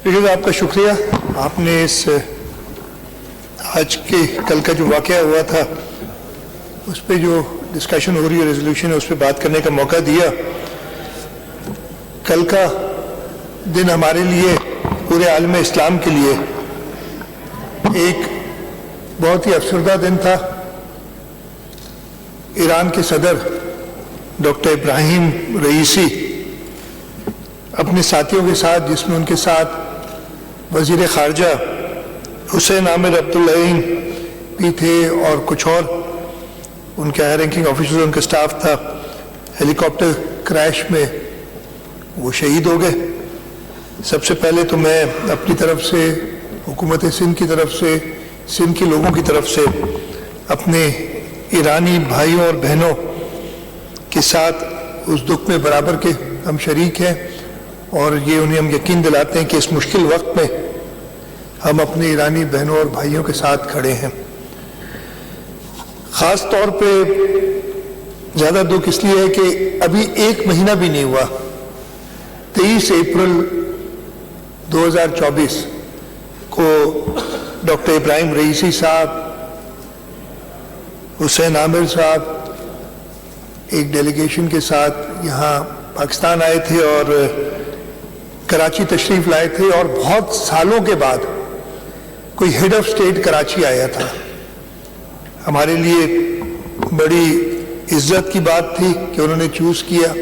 رشید آپ کا شکریہ. آپ نے اس آج کے کل کا جو واقعہ ہوا تھا اس پہ جو ڈسکشن ہو رہی ہے ریزولوشن ہے اس پہ بات کرنے کا موقع دیا. کل کا دن ہمارے لیے پورے عالم اسلام کے لیے ایک بہت ہی افسردہ دن تھا. ایران کے صدر ڈاکٹر ابراہیم رئیسی اپنے ساتھیوں کے ساتھ، جس میں ان کے ساتھ وزیر خارجہ حسین عامر عبداللعین بھی تھے اور کچھ اور ان کے ہائی رینکنگ آفیسر، ان کا سٹاف تھا، ہیلی کاپٹر کریش میں وہ شہید ہو گئے. سب سے پہلے تو میں اپنی طرف سے، حکومت سندھ کی طرف سے، سندھ کے لوگوں کی طرف سے اپنے ایرانی بھائیوں اور بہنوں کے ساتھ اس دکھ میں برابر کے ہم شریک ہیں، اور یہ انہیں ہم یقین دلاتے ہیں کہ اس مشکل وقت میں ہم اپنے ایرانی بہنوں اور بھائیوں کے ساتھ کھڑے ہیں. خاص طور پہ زیادہ دکھ اس لیے ہے کہ ابھی ایک مہینہ بھی نہیں ہوا. 23 اپریل 2024 کو ڈاکٹر ابراہیم رئیسی صاحب، حسین عامر صاحب ایک ڈیلیگیشن کے ساتھ یہاں پاکستان آئے تھے اور کراچی تشریف لائے تھے، اور بہت سالوں کے بعد کوئی ہیڈ آف اسٹیٹ کراچی آیا تھا. ہمارے لیے بڑی عزت کی بات تھی کہ انہوں نے چوز کیا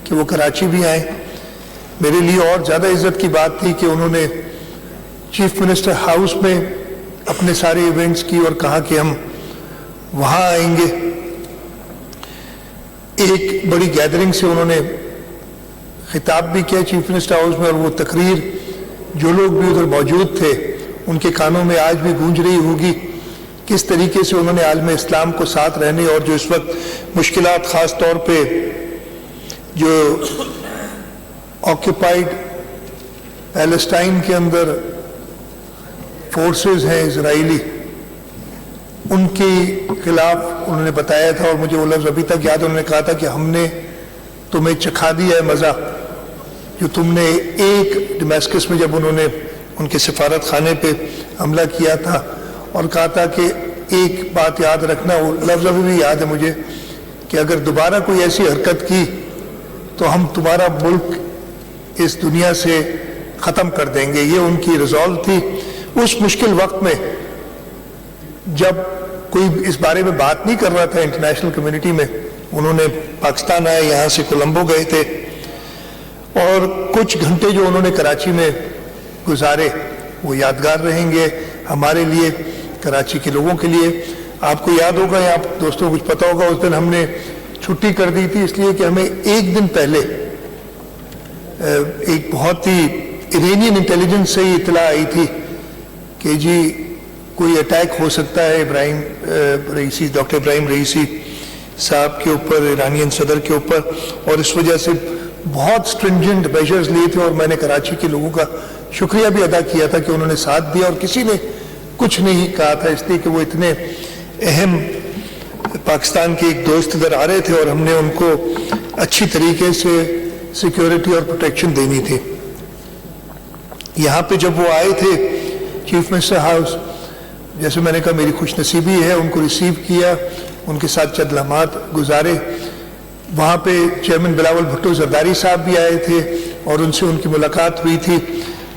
کہ وہ کراچی بھی آئیں. میرے لیے اور زیادہ عزت کی بات تھی کہ انہوں نے چیف منسٹر ہاؤس میں اپنے سارے ایونٹس کی اور کہا کہ ہم وہاں آئیں گے. ایک بڑی گیدرنگ سے انہوں نے خطاب بھی کیا چیف منسٹر ہاؤس میں، اور وہ تقریر جو لوگ بھی ادھر موجود تھے ان کے کانوں میں آج بھی گونج رہی ہوگی. کس طریقے سے انہوں نے عالم اسلام کو ساتھ رہنے اور جو اس وقت مشکلات، خاص طور پہ جو آکوپائڈ پیلسٹائن کے اندر فورسز ہیں اسرائیلی، ان کے خلاف انہوں نے بتایا تھا. اور مجھے وہ لفظ ابھی تک یاد، انہوں نے کہا تھا کہ ہم نے تمہیں چکھا دیا ہے مزہ جو تم نے ایک ڈمیسکس میں جب انہوں نے ان کے سفارت خانے پہ حملہ کیا تھا، اور کہا تھا کہ ایک بات یاد رکھنا، وہ لفظ ابھی بھی یاد ہے مجھے، کہ اگر دوبارہ کوئی ایسی حرکت کی تو ہم تمہارا ملک اس دنیا سے ختم کر دیں گے. یہ ان کی ریزالو تھی. اس مشکل وقت میں جب کوئی اس بارے میں بات نہیں کر رہا تھا انٹرنیشنل کمیونٹی میں، انہوں نے پاکستان آئے، یہاں سے کولمبو گئے تھے، اور کچھ گھنٹے جو انہوں نے کراچی میں گزارے وہ یادگار رہیں گے ہمارے لیے، کراچی کے لوگوں کے لیے. آپ کو یاد ہوگا یا آپ دوستوں کو کچھ پتہ ہوگا، اس دن ہم نے چھٹی کر دی تھی اس لیے کہ ہمیں ایک دن پہلے ایک بہت ہی ایرانین انٹیلیجنس سے ہی اطلاع آئی تھی کہ جی کوئی اٹیک ہو سکتا ہے ڈاکٹر ابراہیم رئیسی صاحب کے اوپر، ایرانین صدر کے اوپر، اور اس وجہ سے بہت سٹرنجنٹ میجرز لیے تھے. اور میں نے کراچی کے لوگوں کا شکریہ بھی ادا کیا تھا کہ انہوں نے ساتھ دیا، اور کسی نے کچھ نہیں کہا تھا، اس لیے کہ وہ اتنے اہم پاکستان کے ایک دوست ادھر آ رہے تھے اور ہم نے ان کو اچھی طریقے سے سیکیورٹی اور پروٹیکشن دینی تھی. یہاں پہ جب وہ آئے تھے چیف منسٹر ہاؤس، جیسے میں نے کہا میری خوش نصیبی ہے، ان کو ریسیو کیا، ان کے ساتھ چند لمحات گزارے. وہاں پہ چیئرمین بلاول بھٹو زرداری صاحب بھی آئے تھے اور ان سے ان کی ملاقات ہوئی تھی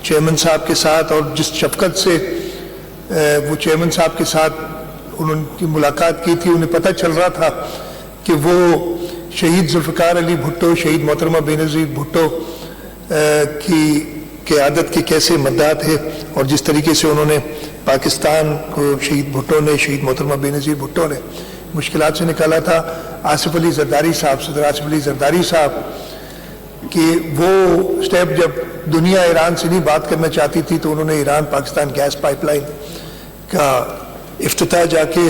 چیئرمین صاحب کے ساتھ، اور جس شفقت سے وہ چیئرمین صاحب کے ساتھ انہوں کی ملاقات کی تھی، انہیں پتہ چل رہا تھا کہ وہ شہید ذوالفقار علی بھٹو، شہید محترمہ بینظیر بھٹو کی قیادت کے کیسے مداح تھے، اور جس طریقے سے انہوں نے پاکستان کو شہید بھٹو نے، شہید محترمہ بینظیر بھٹو نے مشکلات سے نکالا تھا. آصف علی زرداری صاحب، صدر آصف علی زرداری صاحب کہ وہ سٹیپ جب دنیا ایران سے نہیں بات کرنا چاہتی تھی تو انہوں نے Iran Pakistan gas pipeline کا افتتاح جا کے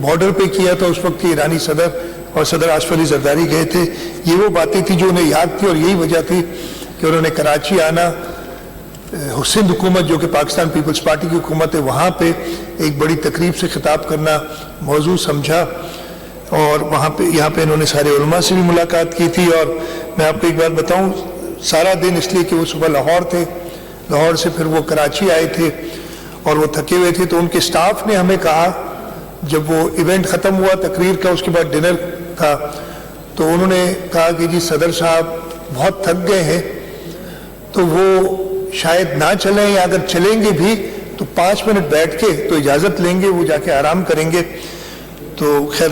بارڈر پہ کیا تھا. اس وقت کے ایرانی صدر اور صدر آصف علی زرداری گئے تھے. یہ وہ باتیں تھیں جو انہیں یاد تھی، اور یہی وجہ تھی کہ انہوں نے کراچی آنا، سندھ حکومت جو کہ پاکستان پیپلز پارٹی کی حکومت ہے، وہاں پہ ایک بڑی تقریب سے خطاب کرنا موضوع سمجھا، اور وہاں پہ یہاں پہ انہوں نے سارے علماء سے بھی ملاقات کی تھی. اور میں آپ کو ایک بات بتاؤں، سارا دن اس لیے کہ وہ صبح لاہور تھے، لاہور سے پھر وہ کراچی آئے تھے اور وہ تھکے ہوئے تھے، تو ان کے سٹاف نے ہمیں کہا، جب وہ ایونٹ ختم ہوا تقریر کا، اس کے بعد ڈنر تھا، تو انہوں نے کہا کہ جی صدر صاحب بہت تھک گئے ہیں، تو وہ شاید نہ چلیں، یا اگر چلیں گے بھی تو 5 منٹ بیٹھ کے تو اجازت لیں گے، وہ جا کے آرام کریں گے۔ تو خیر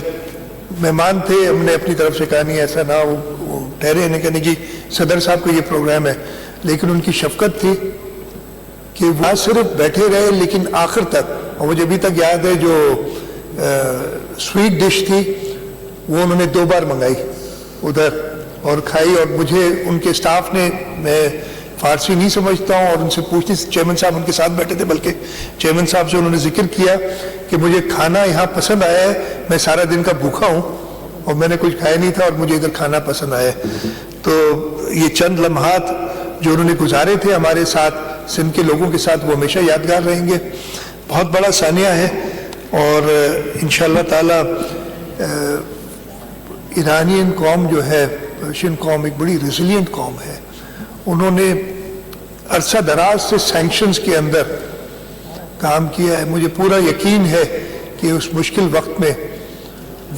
مہمان تھے، ہم نے اپنی طرف سے کہا نہیں ایسا نہ، وہ ٹھہرے، نے کہا نہیں جی صدر صاحب کا یہ پروگرام ہے، لیکن ان کی شفقت تھی کہ وہ صرف بیٹھے رہے لیکن آخر تک، اور مجھے ابھی تک یاد ہے جو سویٹ ڈش تھی وہ انہوں نے 2 بار منگائی ادھر اور کھائی، اور مجھے ان کے سٹاف نے، میں فارسی نہیں سمجھتا ہوں، اور ان سے پوچھنے، چیئرمین صاحب ان کے ساتھ بیٹھے تھے، بلکہ چیئرمین صاحب سے انہوں نے ذکر کیا کہ مجھے کھانا یہاں پسند آیا ہے، میں سارا دن کا بھوکا ہوں اور میں نے کچھ کھایا نہیں تھا اور مجھے ادھر کھانا پسند آیا ہے۔ تو یہ چند لمحات جو انہوں نے گزارے تھے ہمارے ساتھ، سندھ کے لوگوں کے ساتھ، وہ ہمیشہ یادگار رہیں گے۔ بہت بڑا ثانیہ ہے، اور انشاءاللہ تعالی ایرانین قوم جو ہے، پرشین قوم ایک بڑی ریزیلینٹ قوم ہے، انہوں نے عرصہ دراز سے سینکشنز کے اندر کام کیا ہے۔ مجھے پورا یقین ہے کہ اس مشکل وقت میں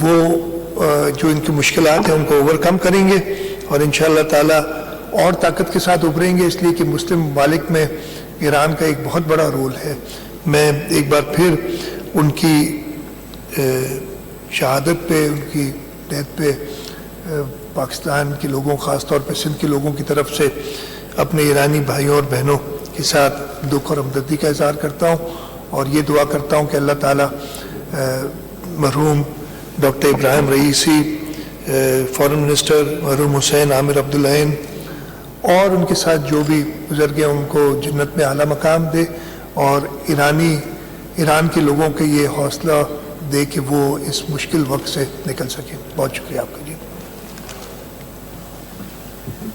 وہ جو ان کی مشکلات ہیں ان کو اوورکم کریں گے، اور انشاءاللہ تعالی اور طاقت کے ساتھ ابھریں گے، اس لیے کہ مسلم ممالک میں ایران کا ایک بہت بڑا رول ہے۔ میں ایک بار پھر ان کی شہادت پہ، ان کی ڈیتھ پہ پاکستان کے لوگوں، خاص طور پہ سندھ کے لوگوں کی طرف سے اپنے ایرانی بھائیوں اور بہنوں کے ساتھ دکھ اور ہمدردی کا اظہار کرتا ہوں، اور یہ دعا کرتا ہوں کہ اللہ تعالیٰ مرحوم doctor Ebrahim Raisi, foreign minister مرحوم حسین عامر عبدالعین، اور ان کے ساتھ جو بھی گزر گئے ان کو جنت میں اعلیٰ مقام دے، اور ایران کے لوگوں کے یہ حوصلہ دے کہ وہ اس مشکل وقت سے نکل سکیں۔ بہت شکریہ آپ کا جی۔